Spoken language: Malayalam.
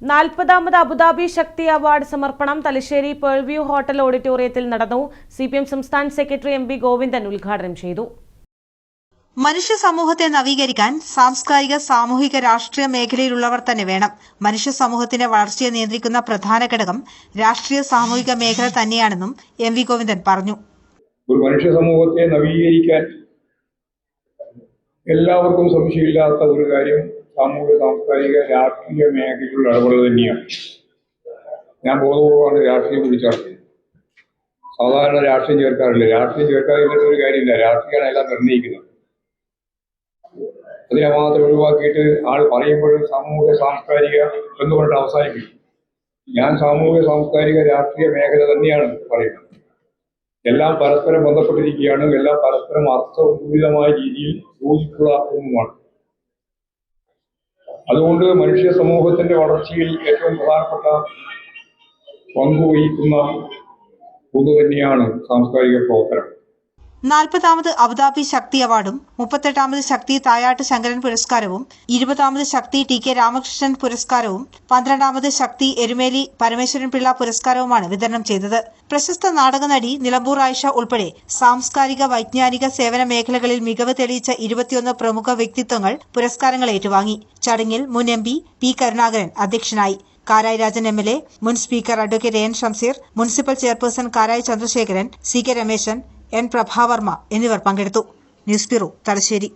40ാമത് അബുദാബി ശക്തി അവാർഡ് സമർപ്പണം തലശ്ശേരി പേൾവ്യൂ ഹോട്ടൽ ഓഡിറ്റോറിയത്തിൽ നടന്നു. സിപിഎം സംസ്ഥാന സെക്രട്ടറി എം വി ഗോവിന്ദൻ ഉദ്ഘാടനം ചെയ്തു. മനുഷ്യ സമൂഹത്തെ നവീകരിക്കാൻ സാംസ്കാരിക സാമൂഹിക രാഷ്ട്രീയ മേഖലയിലുള്ളവർ തന്നെ വേണം. മനുഷ്യ സമൂഹത്തിന്റെ വളർച്ചയെ നിയന്ത്രിക്കുന്ന പ്രധാന ഘടകം രാഷ്ട്രീയ സാമൂഹിക മേഖല തന്നെയാണെന്നും എം വി ഗോവിന്ദൻ പറഞ്ഞു. ഒരു മനുഷ്യ സമൂഹത്തെ നവീകരിക്കാൻ എല്ലാവർക്കും സംശയമില്ലാത്ത ഒരു കാര്യം സാമൂഹിക സാംസ്കാരിക രാഷ്ട്രീയ മേഖലയിലുള്ള ഇടപെടൽ തന്നെയാണ്. ഞാൻ ബോധപൂർവമാണ് രാഷ്ട്രീയം കുറിച്ചത്. സാധാരണ രാഷ്ട്രീയം ചേർക്കാറില്ല. രാഷ്ട്രീയം ചേർക്കാതിരുന്നിട്ട് ഒരു കാര്യമില്ല. രാഷ്ട്രീയമാണ് എല്ലാം നിർണ്ണയിക്കുന്നത്. അതിനെ മാത്രം ഒഴിവാക്കിയിട്ട് ആൾ പറയുമ്പോഴും സാമൂഹിക സാംസ്കാരിക ബന്ധപ്പെട്ട് അവസാനിപ്പിക്കും. ഞാൻ സാമൂഹിക സാംസ്കാരിക രാഷ്ട്രീയ മേഖല തന്നെയാണ് പറയുന്നത്. എല്ലാം പരസ്പരം ബന്ധപ്പെട്ടിരിക്കുകയാണ്. എല്ലാം പരസ്പരം അർത്ഥപൂരിതമായ രീതിയിൽ യോജിപ്പുള്ള ഒന്നുമാണ്. അതുകൊണ്ട് മനുഷ്യ സമൂഹത്തിന്റെ വളർച്ചയിൽ ഏറ്റവും പ്രധാനപ്പെട്ട പങ്കുവഹിക്കുന്ന ഒന്ന് തന്നെയാണ് സാംസ്കാരിക പ്രവർത്തനം. 40ാമത് അബുദാബി ശക്തി അവാർഡും 38ാമത് ശക്തി തായാട്ട് ശങ്കരൻ പുരസ്കാരവും 20ാമത് ശക്തി ടി കെ രാമകൃഷ്ണൻ പുരസ്കാരവും 12ാമത് ശക്തി എരുമേലി പരമേശ്വരൻ പിള്ള പുരസ്കാരവുമാണ് വിതരണം ചെയ്തത്. പ്രശസ്ത നാടകനടി നിലമ്പൂർ ആയിഷ ഉൾപ്പെടെ സാംസ്കാരിക വൈജ്ഞാനിക സേവന മേഖലകളിൽ മികവ് തെളിയിച്ച 21 പ്രമുഖ വ്യക്തിത്വങ്ങൾ പുരസ്കാരങ്ങൾ ഏറ്റുവാങ്ങി. ചടങ്ങിൽ മുൻ എം പി കരുണാകരൻ അധ്യക്ഷനായി. കാരായി രാജൻ എംഎൽഎ, മുൻ speaker advocate N Shamseer, municipal chairperson Karayi Chandrasekharan, C K Rameshan, N Prabhavarma എന്നിവർ പങ്കെടുത്തു. News bureau, Thalassery.